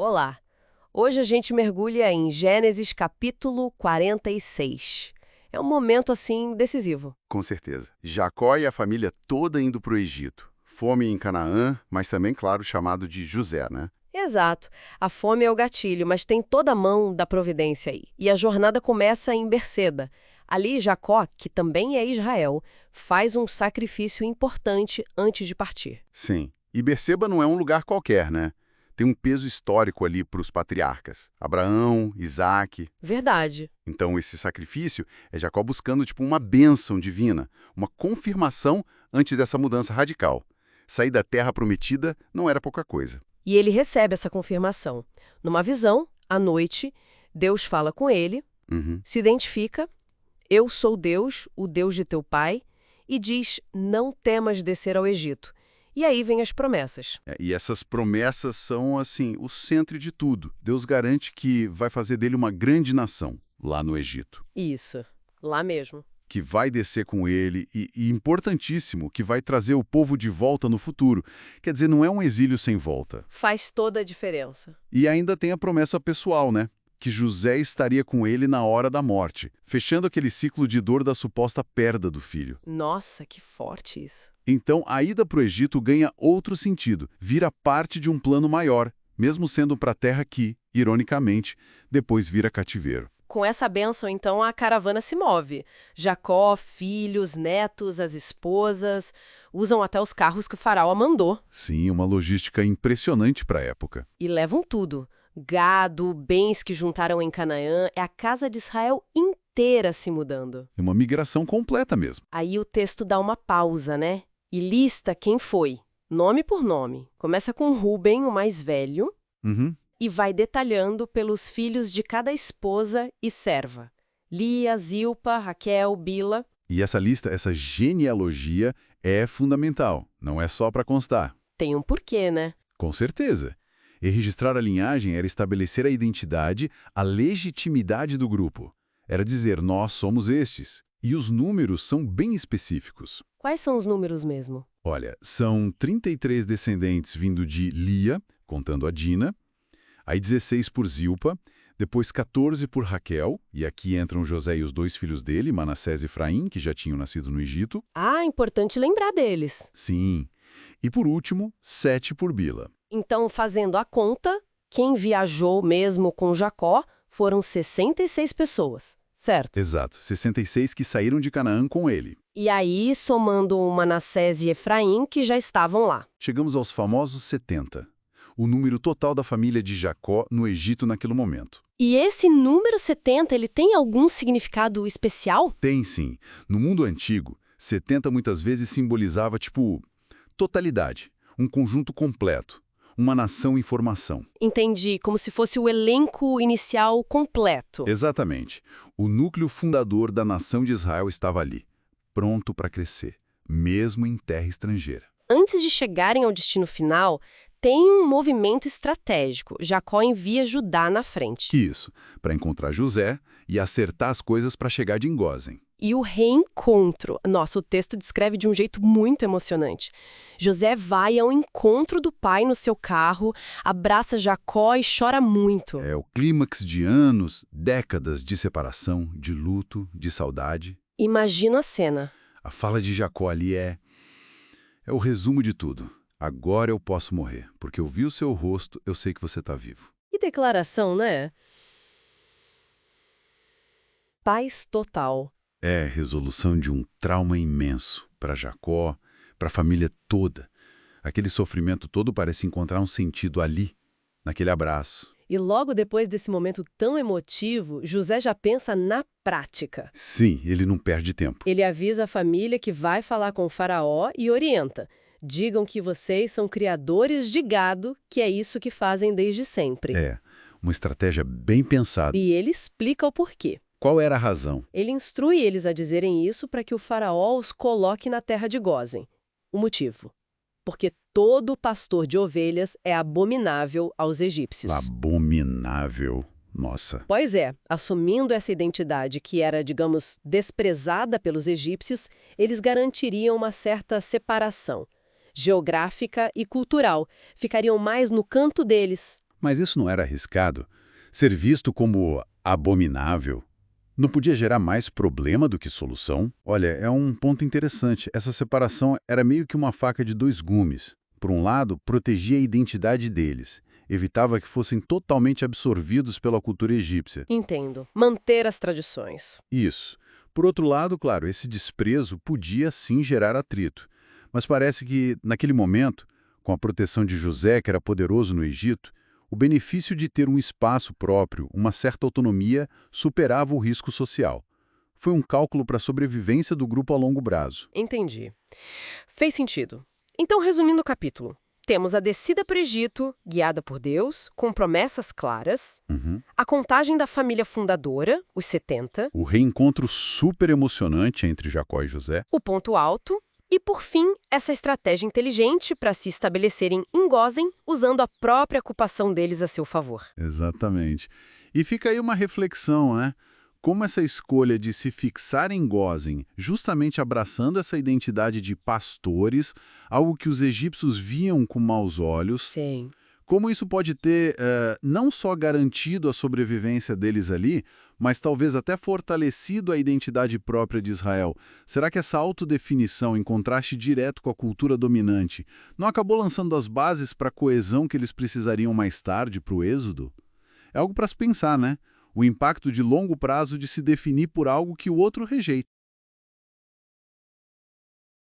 Olá! Hoje a gente mergulha em Gênesis capítulo 46. É um momento, assim, decisivo. Com certeza. Jacó e a família toda indo para o Egito. Fome em Canaã, mas também, claro, chamado de José, né? Exato. A fome é o gatilho, mas tem toda a mão da providência aí. E a jornada começa em Berseba. Ali, Jacó, que também é Israel, faz um sacrifício importante antes de partir. Sim. E Berseba não é um lugar qualquer, né? Tem um peso histórico ali para os patriarcas. Abraão, Isaac. Verdade. Então, esse sacrifício é Jacó buscando tipo uma bênção divina, uma confirmação antes dessa mudança radical. Sair da terra prometida não era pouca coisa. E ele recebe essa confirmação. Numa visão, à noite, Deus fala com ele, Uhum. se identifica: Eu sou Deus, o Deus de teu pai, e diz: Não temas descer ao Egito. E aí vem as promessas. E essas promessas são, assim, o centro de tudo. Deus garante que vai fazer dele uma grande nação, lá no Egito. Isso, lá mesmo. Que vai descer com ele e importantíssimo, que vai trazer o povo de volta no futuro. Quer dizer, não é um exílio sem volta. Faz toda a diferença. E ainda tem a promessa pessoal, né? Que José estaria com ele na hora da morte, fechando aquele ciclo de dor da suposta perda do filho. Nossa, que forte isso. Então, a ida para o Egito ganha outro sentido, vira parte de um plano maior, mesmo sendo para a terra que, ironicamente, depois vira cativeiro. Com essa bênção, então, a caravana se move. Jacó, filhos, netos, as esposas, usam até os carros que o faraó mandou. Sim, uma logística impressionante para a época. E levam tudo. Gado, bens que juntaram em Canaã, é a casa de Israel inteira se mudando. É uma migração completa mesmo. Aí o texto dá uma pausa, né? E lista quem foi, nome por nome. Começa com Rúben, o mais velho, Uhum. e vai detalhando pelos filhos de cada esposa e serva. Lia, Zilpa, Raquel, Bila. E essa lista, essa genealogia é fundamental, não é só para constar. Tem um porquê, né? Com certeza. E registrar a linhagem era estabelecer a identidade, a legitimidade do grupo. Era dizer, nós somos estes. E os números são bem específicos. Quais são os números mesmo? Olha, são 33 descendentes vindo de Lia, contando a Dina, aí 16 por Zilpa, depois 14 por Raquel, e aqui entram José e os dois filhos dele, Manassés e Efraim, que já tinham nascido no Egito. Ah, importante lembrar deles. Sim. E por último, 7 por Bila. Então, fazendo a conta, quem viajou mesmo com Jacó foram 66 pessoas, certo? Exato, 66 que saíram de Canaã com ele. E aí, somando Manassés e Efraim, que já estavam lá. Chegamos aos famosos 70, o número total da família de Jacó no Egito naquele momento. E esse número 70, ele tem algum significado especial? Tem sim. No mundo antigo, 70 muitas vezes simbolizava, tipo, totalidade, um conjunto completo, uma nação em formação. Entendi, como se fosse o elenco inicial completo. Exatamente. O núcleo fundador da nação de Israel estava ali, pronto para crescer, mesmo em terra estrangeira. Antes de chegarem ao destino final, tem um movimento estratégico. Jacó envia Judá na frente. Isso, para encontrar José e acertar as coisas para chegar de Gósen. E o reencontro. Nossa, o texto descreve de um jeito muito emocionante. José vai ao encontro do pai no seu carro, abraça Jacó e chora muito. É o clímax de anos, décadas de separação, de luto, de saudade. Imagina a cena. A fala de Jacó ali é o resumo de tudo. Agora eu posso morrer, porque eu vi o seu rosto, eu sei que você está vivo. Que declaração, né? Paz total. É resolução de um trauma imenso para Jacó, para a família toda. Aquele sofrimento todo parece encontrar um sentido ali, naquele abraço. E logo depois desse momento tão emotivo, José já pensa na prática. Sim, ele não perde tempo. Ele avisa a família que vai falar com o faraó e orienta. Digam que vocês são criadores de gado, que é isso que fazem desde sempre. É, uma estratégia bem pensada. E ele explica o porquê. Qual era a razão? Ele instrui eles a dizerem isso para que o faraó os coloque na terra de Gósen. O motivo? Porque todo pastor de ovelhas é abominável aos egípcios. Abominável. Nossa. Pois é, assumindo essa identidade que era, digamos, desprezada pelos egípcios, eles garantiriam uma certa separação geográfica e cultural. Ficariam mais no canto deles. Mas isso não era arriscado? Ser visto como abominável não podia gerar mais problema do que solução? Olha, é um ponto interessante. Essa separação era meio que uma faca de dois gumes. Por um lado, protegia a identidade deles, evitava que fossem totalmente absorvidos pela cultura egípcia. Entendo. Manter as tradições. Isso. Por outro lado, claro, esse desprezo podia sim gerar atrito. Mas parece que, naquele momento, com a proteção de José, que era poderoso no Egito, o benefício de ter um espaço próprio, uma certa autonomia, superava o risco social. Foi um cálculo para a sobrevivência do grupo a longo prazo. Entendi. Fez sentido. Então, resumindo o capítulo, temos a descida para o Egito, guiada por Deus, com promessas claras, a contagem da família fundadora, os 70, O reencontro super emocionante entre Jacó e José. o ponto alto, e, por fim, essa estratégia inteligente para se estabelecerem em Gósen, usando a própria ocupação deles a seu favor. Exatamente. E fica aí uma reflexão, né? Como essa escolha de se fixar em Gósen, justamente abraçando essa identidade de pastores, algo que os egípcios viam com maus olhos, Sim. como isso pode ter não só garantido a sobrevivência deles ali, mas talvez até fortalecido a identidade própria de Israel. Será que essa autodefinição, em contraste direto com a cultura dominante, não acabou lançando as bases para a coesão que eles precisariam mais tarde para o êxodo? É algo para se pensar, né? O impacto de longo prazo de se definir por algo que o outro rejeita.